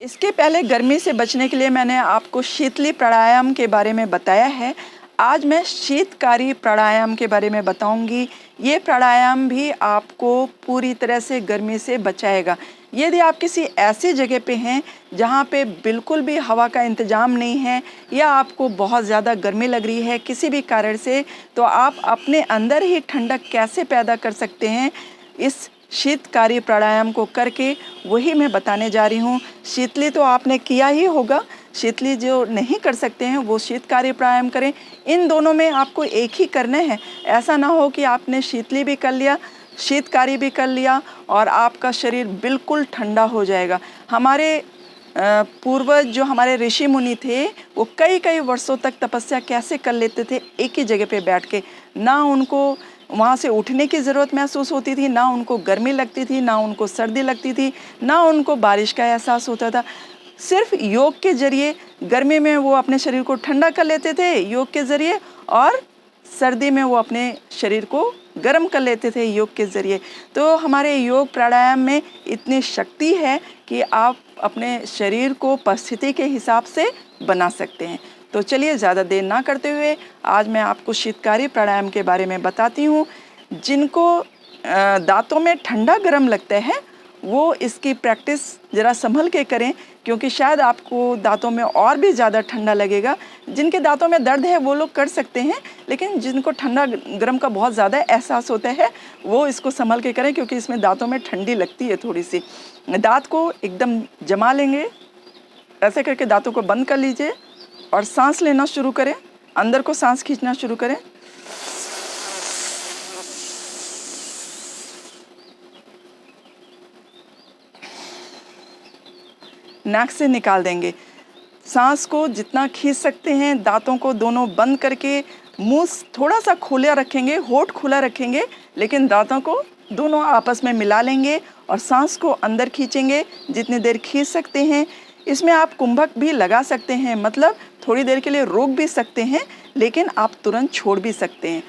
इसके पहले गर्मी से बचने के लिए मैंने आपको शीतली प्राणायाम के बारे में बताया है। आज मैं शीतकारी प्राणायाम के बारे में बताऊंगी। ये प्राणायाम भी आपको पूरी तरह से गर्मी से बचाएगा। यदि आप किसी ऐसी जगह पे हैं जहाँ पे बिल्कुल भी हवा का इंतज़ाम नहीं है या आपको बहुत ज़्यादा गर्मी लग रही है किसी भी कारण से, तो आप अपने अंदर ही ठंडक कैसे पैदा कर सकते हैं इस शीतकारी प्राणायाम को करके, वही मैं बताने जा रही हूँ। शीतली तो आपने किया ही होगा, शीतली जो नहीं कर सकते हैं वो शीतकारी प्राणायाम करें। इन दोनों में आपको एक ही करना है। ऐसा ना हो कि आपने शीतली भी कर लिया, शीतकारी भी कर लिया और आपका शरीर बिल्कुल ठंडा हो जाएगा। हमारे पूर्वज जो हमारे ऋषि मुनि थे वो कई कई वर्षों तक तपस्या कैसे कर लेते थे एक ही जगह पे बैठ के। ना उनको वहाँ से उठने की ज़रूरत महसूस होती थी, ना उनको गर्मी लगती थी, ना उनको सर्दी लगती थी, ना उनको बारिश का एहसास होता था। सिर्फ योग के ज़रिए गर्मी में वो अपने शरीर को ठंडा कर लेते थे योग के ज़रिए, और सर्दी में वो अपने शरीर को गर्म कर लेते थे योग के ज़रिए। तो हमारे योग प्राणायाम में इतनी शक्ति है कि आप अपने शरीर को परिस्थिति के हिसाब से बना सकते हैं। तो चलिए ज़्यादा देर ना करते हुए आज मैं आपको शीतकारी प्राणायाम के बारे में बताती हूँ। जिनको दांतों में ठंडा गर्म लगता है वो इसकी प्रैक्टिस ज़रा संभल के करें, क्योंकि शायद आपको दांतों में और भी ज़्यादा ठंडा लगेगा। जिनके दांतों में दर्द है वो लोग कर सकते हैं, लेकिन जिनको ठंडा गर्म का बहुत ज़्यादा एहसास होता है वो इसको संभल के करें, क्योंकि इसमें दांतों में ठंडी लगती है थोड़ी सी। दांत को एकदम जमा लेंगे, ऐसे करके दांतों को बंद कर लीजिए और सांस लेना शुरू करें। अंदर को सांस खींचना शुरू करें। नाक से निकाल देंगे। सांस को जितना खींच सकते हैं, दांतों को दोनों बंद करके मुंह थोड़ा सा खुला रखेंगे, होठ खुला रखेंगे, लेकिन दांतों को दोनों आपस में मिला लेंगे और सांस को अंदर खींचेंगे जितनी देर खींच सकते हैं। इसमें आप कुंभक भी लगा सकते हैं, मतलब थोड़ी देर के लिए रोक भी सकते हैं, लेकिन आप तुरंत छोड़ भी सकते हैं।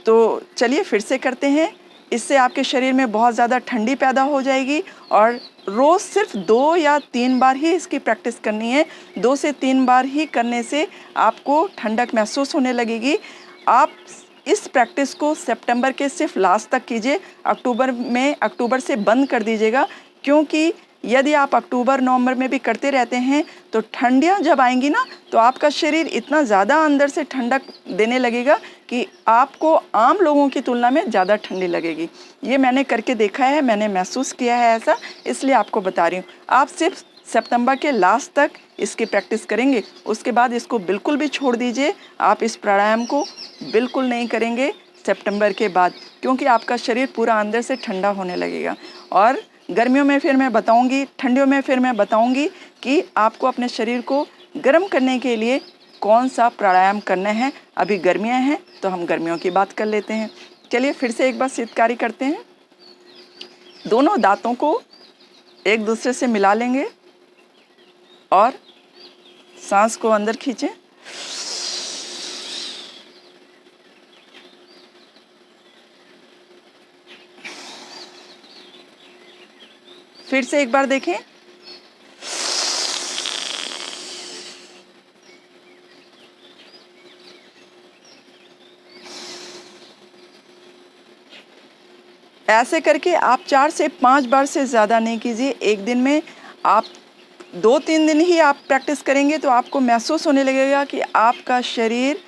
तो चलिए फिर से करते हैं। इससे आपके शरीर में बहुत ज़्यादा ठंडी पैदा हो जाएगी और रोज़ सिर्फ 2 या 3 बार ही इसकी प्रैक्टिस करनी है। 2 से 3 बार ही करने से आपको ठंडक महसूस होने लगेगी। आप इस प्रैक्टिस को सितंबर के सिर्फ लास्ट तक कीजिए। अक्टूबर से बंद कर दीजिएगा, क्योंकि यदि आप अक्टूबर नवंबर में भी करते रहते हैं तो ठंडियाँ जब आएंगी ना, तो आपका शरीर इतना ज़्यादा अंदर से ठंडक देने लगेगा कि आपको आम लोगों की तुलना में ज़्यादा ठंडी लगेगी। ये मैंने करके देखा है, मैंने महसूस किया है ऐसा, इसलिए आपको बता रही हूँ। आप सिर्फ सितंबर के लास्ट तक इसकी प्रैक्टिस करेंगे, उसके बाद इसको बिल्कुल भी छोड़ दीजिए। आप इस प्राणायाम को बिल्कुल नहीं करेंगे सितंबर के बाद, क्योंकि आपका शरीर पूरा अंदर से ठंडा होने लगेगा। और गर्मियों में फिर मैं बताऊंगी, ठंडियों में फिर मैं बताऊंगी कि आपको अपने शरीर को गर्म करने के लिए कौन सा प्राणायाम करना है। अभी गर्मियां हैं तो हम गर्मियों की बात कर लेते हैं। चलिए फिर से एक बार शीतकारी करते हैं। दोनों दांतों को एक दूसरे से मिला लेंगे और सांस को अंदर खींचें। फिर से एक बार देखें। ऐसे करके आप 4 से 5 बार से ज़्यादा नहीं कीजिए एक दिन में। आप 2-3 दिन ही आप प्रैक्टिस करेंगे तो आपको महसूस होने लगेगा कि आपका शरीर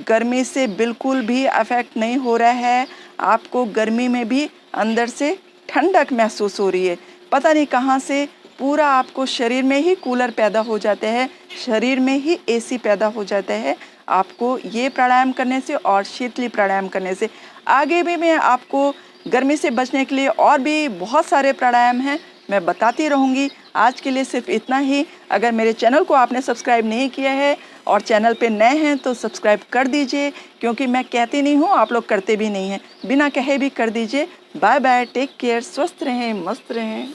गर्मी से बिल्कुल भी अफेक्ट नहीं हो रहा है। आपको गर्मी में भी अंदर से ठंडक महसूस हो रही है। पता नहीं कहाँ से पूरा आपको शरीर में ही कूलर पैदा हो जाते हैं, शरीर में ही एसी पैदा हो जाता है आपको ये प्राणायाम करने से और शीतली प्राणायाम करने से। आगे भी मैं आपको गर्मी से बचने के लिए और भी बहुत सारे प्राणायाम हैं, मैं बताती रहूँगी। आज के लिए सिर्फ इतना ही। अगर मेरे चैनल को आपने सब्सक्राइब नहीं किया है और चैनल पे नए हैं तो सब्सक्राइब कर दीजिए, क्योंकि मैं कहती नहीं हूँ, आप लोग करते भी नहीं हैं, बिना कहे भी कर दीजिए। बाय बाय, टेक केयर, स्वस्थ रहें, मस्त रहें।